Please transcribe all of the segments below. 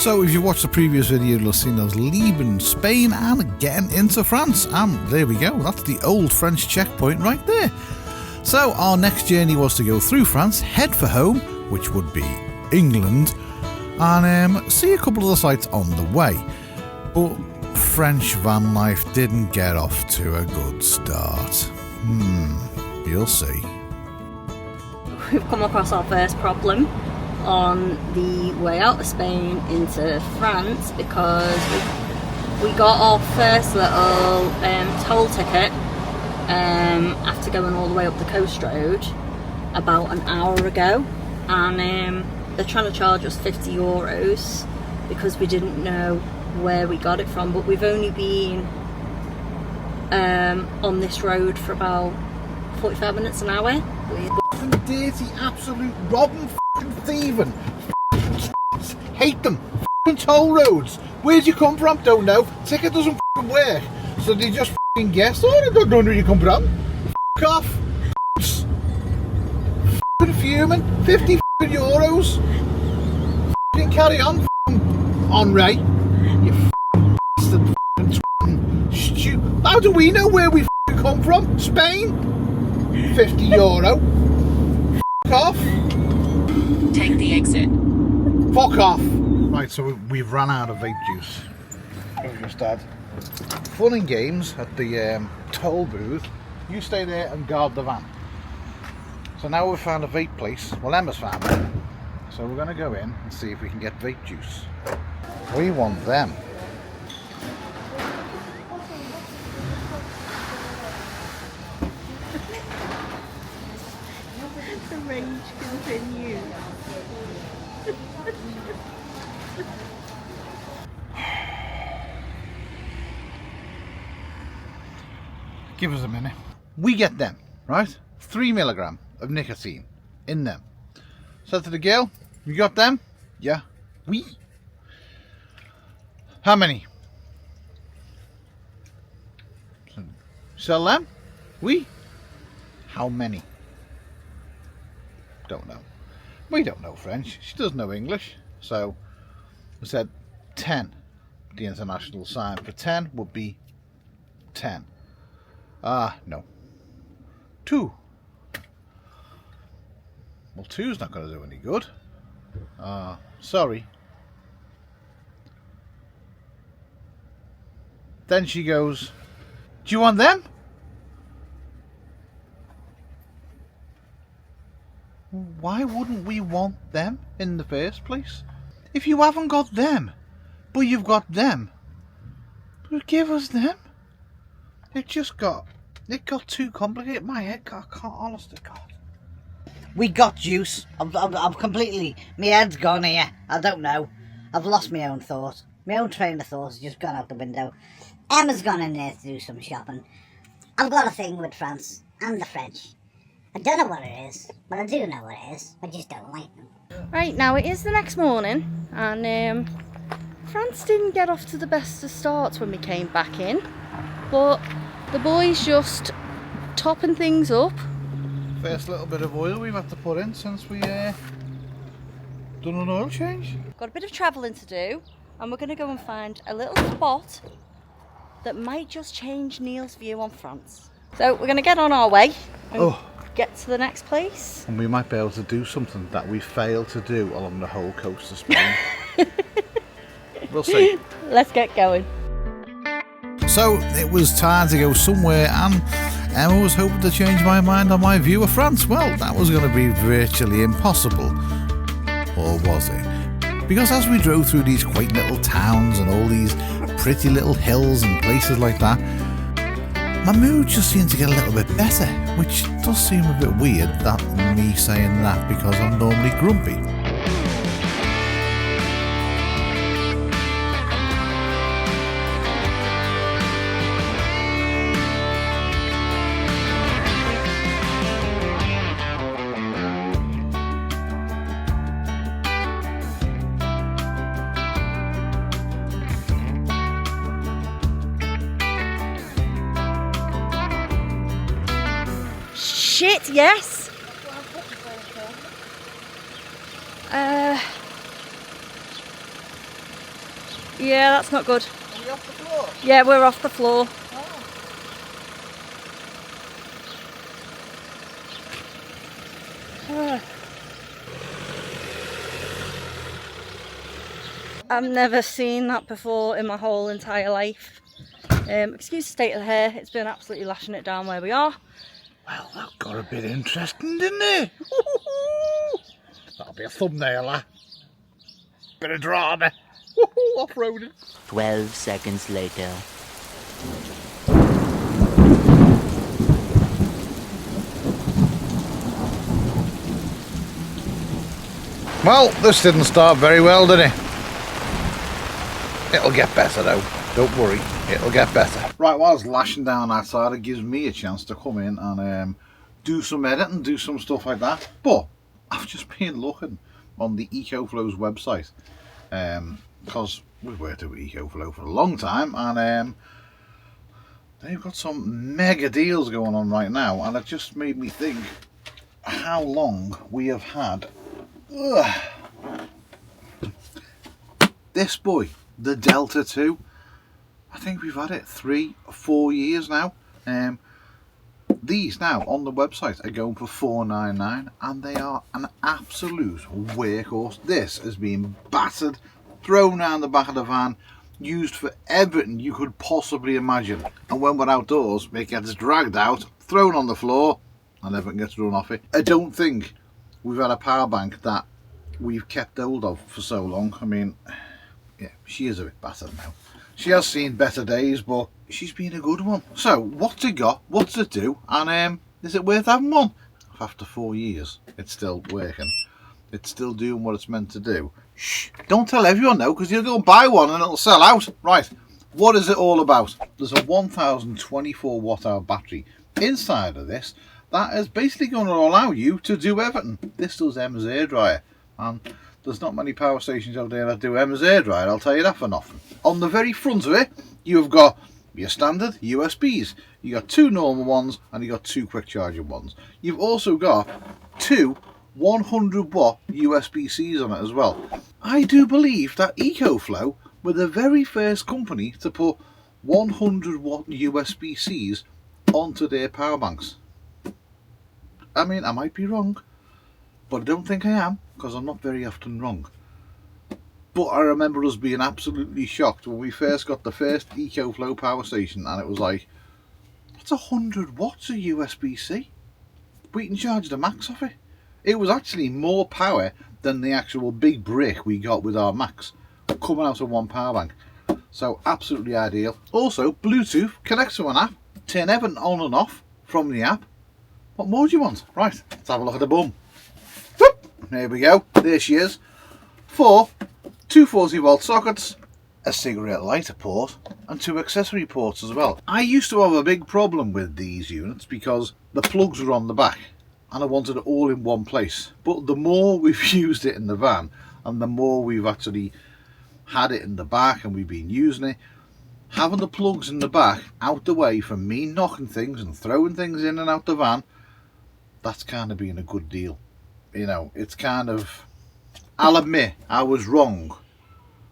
So if you watched the previous video, you'll have seen us leaving Spain and getting into France. And there we go, that's the old French checkpoint right there. So our next journey was to go through France, head for home, which would be England, and see a couple of the sites on the way. But French van life didn't get off to a good start. You'll see. We've come across our first problem on the way out of Spain into France because we got our first little toll ticket after going all the way up the coast road about an hour ago, and they're trying to charge us €50 because we didn't know where we got it from, but we've only been on this road for about 45 minutes an hour. Dirty, absolute robbing, thieving, hate them, toll roads. Where'd you come from? Don't know. Ticket doesn't work, so they just guess. Oh, I don't know where you come from. Off. Fuming. €50. Carry on, Henri. You stupid. How do we know where we come from? Spain? €50. Off. Take the exit. Fuck off. Right, so we've run out of vape juice. We've just had fun and games at the toll booth. You stay there and guard the van. So now we've found a vape place. Well, Emma's found it. So we're going to go in and see if we can get vape juice. We want them. The rage continues. Give us a minute. We get them, right? 3 milligram of nicotine in them. Said to the girl, you got them? Yeah. We. How many? Sell them? We. How many? Don't know. We don't know French. She doesn't know English. So we said 10. The international sign for 10 would be 10. No. 2. Well, 2's not going to do any good. Sorry. Then she goes, do you want them? Why wouldn't we want them in the first place? If you haven't got them, but you've got them, but give us them. It got too complicated. My head, I can't, honest to God. We got juice. I'm completely, my head's gone here. I don't know. I've lost my own thought. My own train of thought has just gone out the window. Emma's gone in there to do some shopping. I've got a thing with France and the French. I don't know what it is, but I do know what it is. I just don't like them. Right, now it is the next morning, and France didn't get off to the best of starts when we came back in, but the boys just topping things up. First little bit of oil we've had to put in since we done an oil change. Got a bit of travelling to do, and we're going to go and find a little spot that might just change Neil's view on France. So we're going to get on our way and get to the next place. And we might be able to do something that we failed to do along the whole coast of Spain. We'll see. Let's get going. So it was time to go somewhere, and Emma was hoping to change my mind on my view of France. Well, that was going to be virtually impossible. Or was it? Because as we drove through these quaint little towns and all these pretty little hills and places like that, my mood just seemed to get a little bit better, which does seem a bit weird, that me saying that because I'm normally grumpy. Shit, yes. Yeah, that's not good. Are we off the floor? Yeah, we're off the floor. I've never seen that before in my whole entire life. Excuse the state of the hair, it's been absolutely lashing it down where we are. Well, that got a bit interesting, didn't it? That'll be a thumbnail, that. Bit of drama. Off-roading. 12 seconds later. Well, this didn't start very well, did it? It'll get better though. Don't worry, it'll get better. Right, while it's lashing down outside, it gives me a chance to come in and do some editing, do some stuff like that. But I've just been looking on the EcoFlow's website because we've worked with EcoFlow for a long time, and they've got some mega deals going on right now, and it just made me think how long we have had this boy, the Delta 2. I think we've had it 3 or 4 years now. These now on the website are going for $499, and they are an absolute workhorse. This has been battered, thrown around the back of the van, used for everything you could possibly imagine. And when we're outdoors, it gets dragged out, thrown on the floor, and everything gets run off it. I don't think we've had a power bank that we've kept hold of for so long. I mean, yeah, she is a bit battered now. She has seen better days, but she's been a good one. So, what's it got? What's it do? And is it worth having one? After 4 years, it's still working. It's still doing what it's meant to do. Shh! Don't tell everyone though, because you'll go and buy one and it'll sell out. Right, what is it all about? There's a 1024 watt hour battery inside of this that is basically going to allow you to do everything. This does Emma's hairdryer, and there's not many power stations out there that do Emma's hairdryer, I'll tell you that for nothing. On the very front of it, you've got your standard USBs. You got 2 normal ones, and you got 2 quick charging ones. You've also got 2 100 watt USB-Cs on it as well. I do believe that EcoFlow were the very first company to put 100 watt USB-Cs onto their power banks. I mean, I might be wrong, but I don't think I am, because I'm not very often wrong. But I remember us being absolutely shocked when we first got the first EcoFlow power station, and it was like, that's 100 watts of USB-C. We can charge the Max off it. It was actually more power than the actual big brick we got with our Max, coming out of one power bank. So absolutely ideal. Also, Bluetooth connects to an app, turn everything on and off from the app. What more do you want? Right, let's have a look at the bum. Whoop, there we go, there she is. 4 240 volt sockets, a cigarette lighter port, and 2 accessory ports as well. I used to have a big problem with these units because the plugs were on the back and I wanted it all in one place. But the more we've used it in the van and the more we've actually had it in the back and we've been using it, having the plugs in the back out the way from me knocking things and throwing things in and out the van, that's kind of been a good deal. You know, it's kind of, I'll admit I was wrong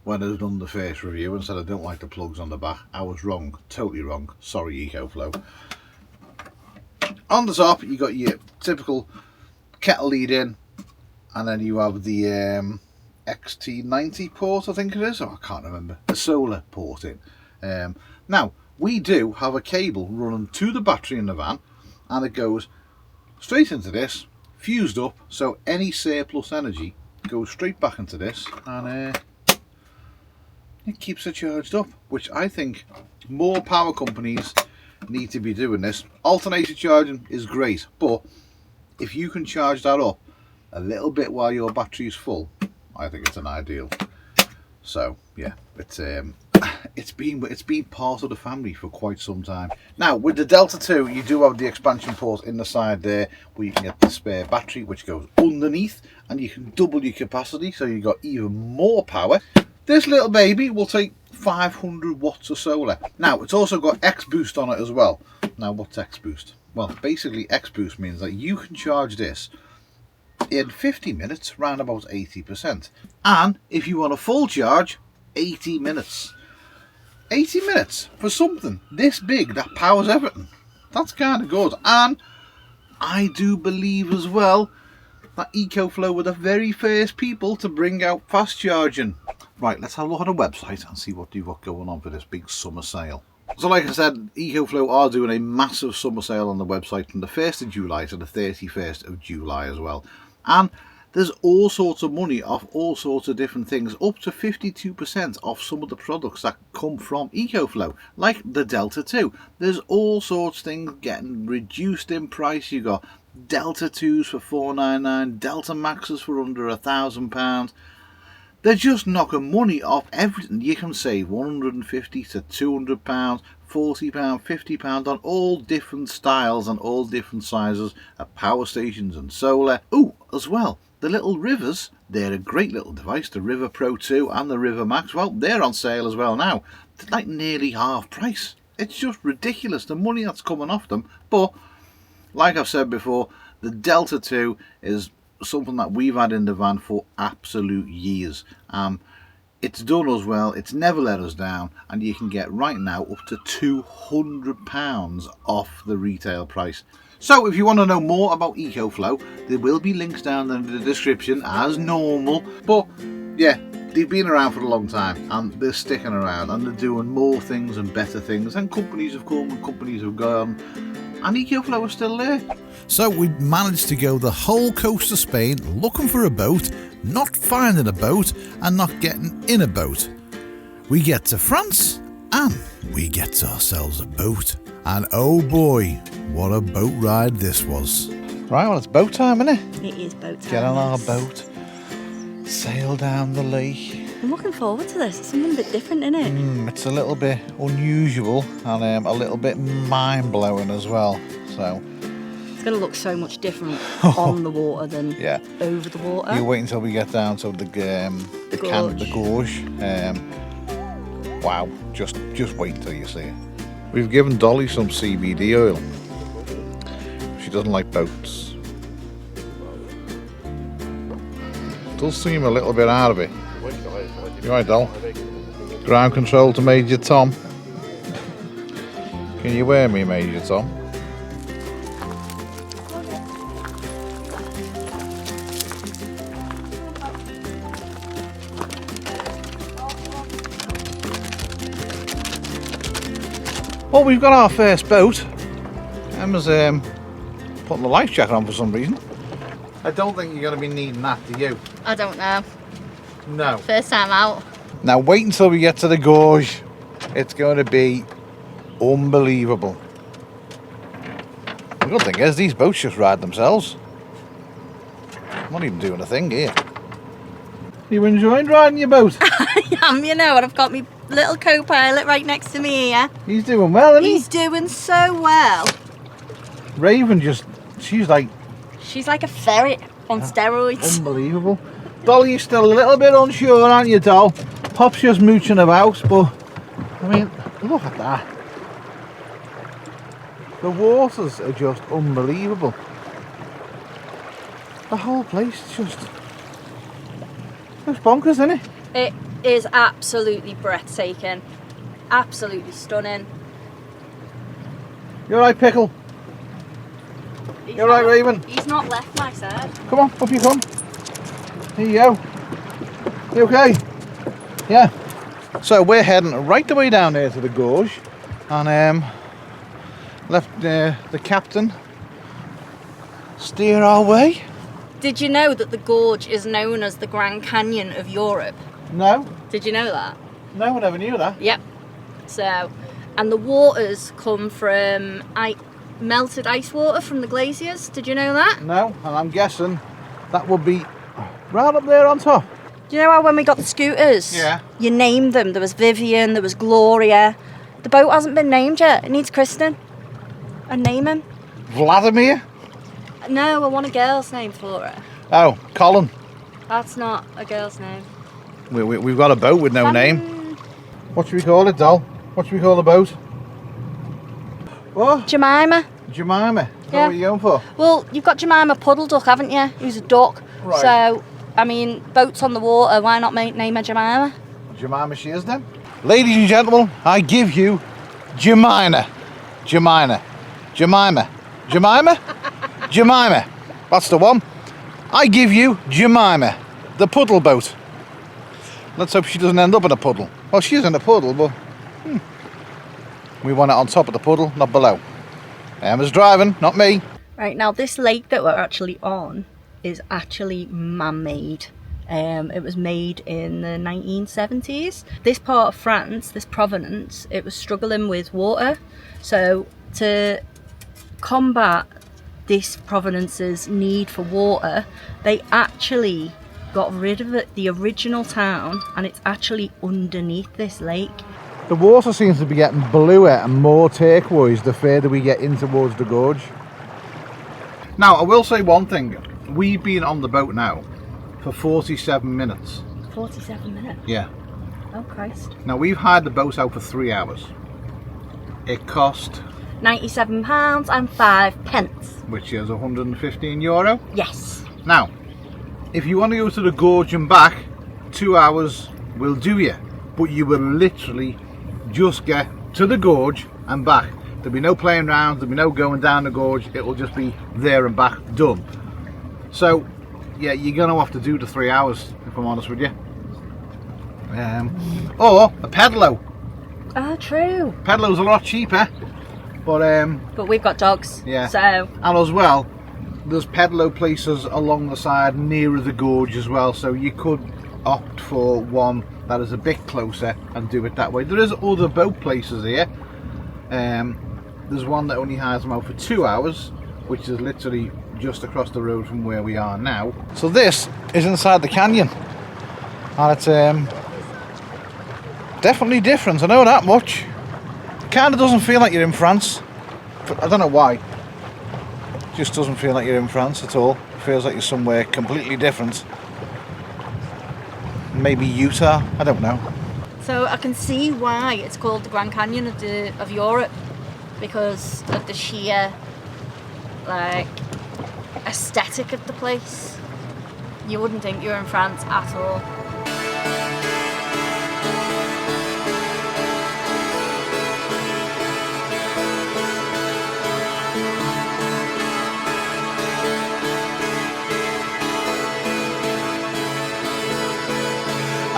when I done the first review and said I don't like the plugs on the back. I was wrong, totally wrong. Sorry, EcoFlow. On the top you got your typical kettle lead in, and then you have the XT90 port, I think it is. Oh, I can't remember. The solar port in. Now we do have a cable running to the battery in the van, and it goes straight into this, fused up, so any surplus energy goes straight back into this, and it keeps it charged up, which I think more power companies need to be doing this. Alternator charging is great, but if you can charge that up a little bit while your battery is full, I think it's an ideal. So yeah, it's been part of the family for quite some time. Now with the Delta 2, you do have the expansion port in the side there where you can get the spare battery, which goes underneath, and you can double your capacity, so you've got even more power. This little baby will take 500 watts of solar. Now it's also got X Boost on it as well. Now what's X Boost? Well, basically X Boost means that you can charge this in 50 minutes round about 80%, and if you want a full charge, 80 minutes. 80 minutes for something this big that powers everything. That's kind of good. And I do believe as well that EcoFlow were the very first people to bring out fast charging. Right, let's have a look at the website and see what they've got going on for this big summer sale. So like I said, EcoFlow are doing a massive summer sale on the website from the 1st of July to the 31st of July as well. And there's all sorts of money off all sorts of different things, up to 52% off some of the products that come from EcoFlow, like the Delta 2. There's all sorts of things getting reduced in price. You got Delta 2s for $499, Delta Maxes for under £1,000. They're just knocking money off everything. You can save £150 to £200, £40, £50 on all different styles and all different sizes of power stations and solar. Oh, as well, the little Rivers, they're a great little device. The River Pro 2 and the River Max, well, they're on sale as well now. They're like nearly half price. It's just ridiculous, the money that's coming off them. But, like I've said before, the Delta 2 is something that we've had in the van for absolute years. It's done us well, it's never let us down, and you can get right now up to £200 off the retail price. So if you want to know more about EcoFlow, there will be links down in the description as normal. But yeah, they've been around for a long time and they're sticking around and they're doing more things and better things, and companies have come and companies have gone, and EcoFlow is still there. So we managed to go the whole coast of Spain looking for a boat, not finding a boat and not getting in a boat. We get to France and we get ourselves a boat. And oh boy, what a boat ride this was. Right, well, it's boat time, isn't it? It is boat time. Get on our boat, sail down the lake. I'm looking forward to this. It's something a bit different, isn't it? It's a little bit unusual and a little bit mind-blowing as well. So it's going to look so much different on the water than over the water. You wait until we get down to the gorge. Wow, just wait until you see it. We've given Dolly some CBD oil. She doesn't like boats. Does seem a little bit out of it. You right, Doll? Ground control to Major Tom. Can you wear me, Major Tom? Well, we've got our first boat. Emma's putting the life jacket on for some reason. I don't think you're going to be needing that, do you? I don't know. No. First time out. Now wait until we get to the gorge. It's going to be unbelievable. The good thing is these boats just ride themselves. I'm not even doing a thing here. You enjoying riding your boat? I am, you know, and I've got my little co-pilot right next to me here. He's doing well, isn't he? He's doing so well. Raven she's like a ferret on steroids. Unbelievable. Doll, you're still a little bit unsure, aren't you, Doll? Pop's just mooching about, but I mean, look at that. The waters are just unbelievable. The whole place is just bonkers, isn't it? It is absolutely breathtaking. Absolutely stunning. You alright, Pickle? You alright, Raven? He's not left my side. Come on, up you come. Here you go. You okay? Yeah. So we're heading right the way down there to the gorge, and left the captain steer our way. Did you know that the gorge is known as the Grand Canyon of Europe? No. Did you know that? No, I never knew that. Yep. So, and the waters come from melted ice water from the glaciers. Did you know that? No, and I'm guessing that would be right up there on top. Do you know how when we got the scooters? Yeah. You named them. There was Vivian, there was Gloria. The boat hasn't been named yet. It needs christening. And name him. Vladimir? No, I want a girl's name for it. Oh, Colin. That's not a girl's name. We've got a boat with no name. What should we call it, Doll? What should we call the boat? What? Jemima. Jemima? Is that Yeah. what you're going for? Well, you've got Jemima Puddle Duck, haven't you? Who's a duck. Right. So, I mean, boats on the water, why not name her Jemima? Jemima she is then. Ladies and gentlemen, I give you Jemima. Jemima. Jemima. Jemima? Jemima. That's the one. I give you Jemima, the puddle boat. Let's hope she doesn't end up in a puddle. Well, she is in a puddle, but we want it on top of the puddle, not below. Emma's driving, not me. Right, now this lake that we're actually on is actually man-made. It was made in the 1970s. This part of France, this province, it was struggling with water. So to combat this province's need for water, they actually got rid of the original town, and it's actually underneath this lake. The water seems to be getting bluer and more turquoise the further we get in towards the gorge. Now, I will say one thing. We've been on the boat now for 47 minutes. 47 minutes? Yeah. Oh, Christ. Now, we've hired the boat out for 3 hours. It cost... £97 and 5 pence. Which is €115. Yes. Now, if you want to go to the gorge and back, 2 hours will do you. But you will literally just get to the gorge and back. There'll be no playing around, there'll be no going down the gorge, it will just be there and back, done. So, yeah, you're going to have to do the 3 hours, if I'm honest with you. Or a pedalo. Oh, true. Pedalo's a lot cheaper, but we've got dogs, yeah. So... And as well, there's pedalo places along the side nearer the gorge as well, so you could opt for one that is a bit closer and do it that way. There is other boat places here. There's one that only has them out for 2 hours, which is literally just across the road from where we are now. So this is inside the canyon, and it's definitely different, I know that much. Kind of doesn't feel like you're in France. I don't know why. It just doesn't feel like you're in France at all. It feels like you're somewhere completely different. Maybe Utah, I don't know. So I can see why it's called the Grand Canyon of Europe, because of the sheer like aesthetic of the place. You wouldn't think you're in France at all.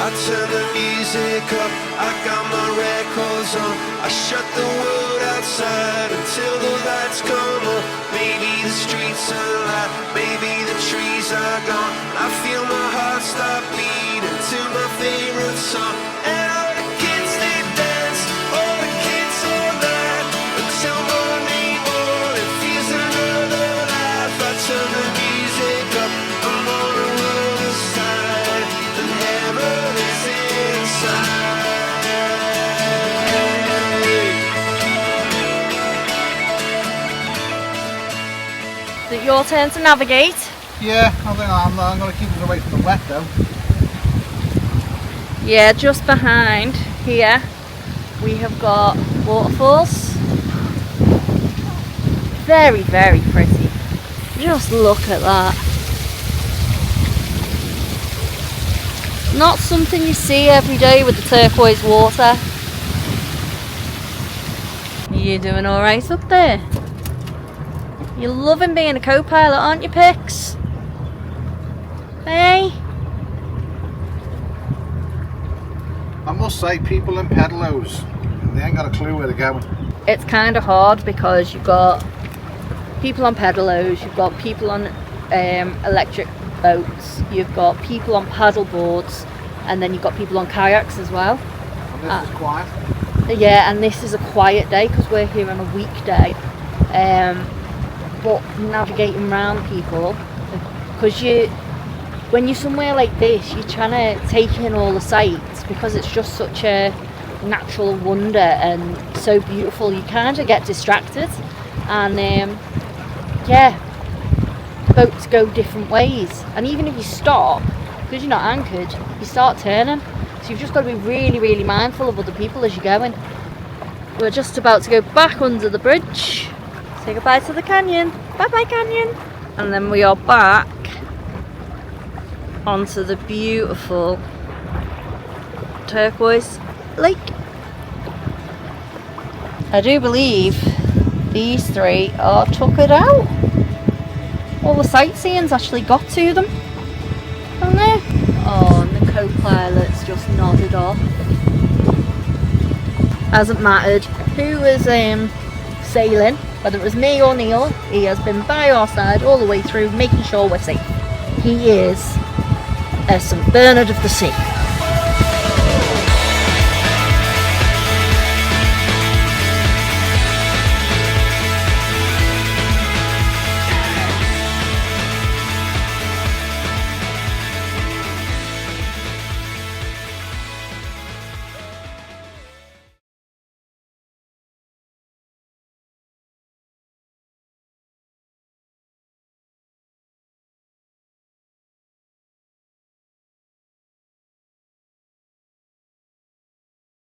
I turn the music up, I got my records on. I shut the world outside until the lights come on. Maybe the streets are alive, maybe the trees are gone. I feel my heart stop beating to my favorite song. And all the kids they dance, all the kids all night, until morning feels another life. I turn the music up, I'm on the other side, and heaven is inside. Is it your turn to navigate? Yeah, I think I'm going to keep us away from the wet though. Yeah, just behind here we have got waterfalls. Very, very pretty. Just look at that. Not something you see every day with the turquoise water. You doing alright up there? You're loving being a co-pilot, aren't you, Pix? Hey? I must say, people in pedalos, they ain't got a clue where they're going. It's kind of hard because you've got people on pedalos, you've got people on electric boats, you've got people on paddle boards, and then you've got people on kayaks as well. And this is quiet. Yeah, and this is a quiet day because we're here on a weekday. But navigating around people, because when you're somewhere like this, you're trying to take in all the sights because it's just such a natural wonder and so beautiful. You kind of get distracted, and yeah, boats go different ways, and even if you stop, because you're not anchored, you start turning. So you've just got to be really, really mindful of other people as you're going. We're just about to go back under the bridge. Say goodbye to the canyon. Bye bye canyon. And then we are back onto the beautiful turquoise lake. I do believe these three are tuckered out. All the sightseeing's actually got to them, haven't they? Oh, and the co-pilot's just nodded off. Hasn't mattered who was sailing, whether it was me or Neil, he has been by our side all the way through, making sure we're safe. He is a St. Bernard of the Sea.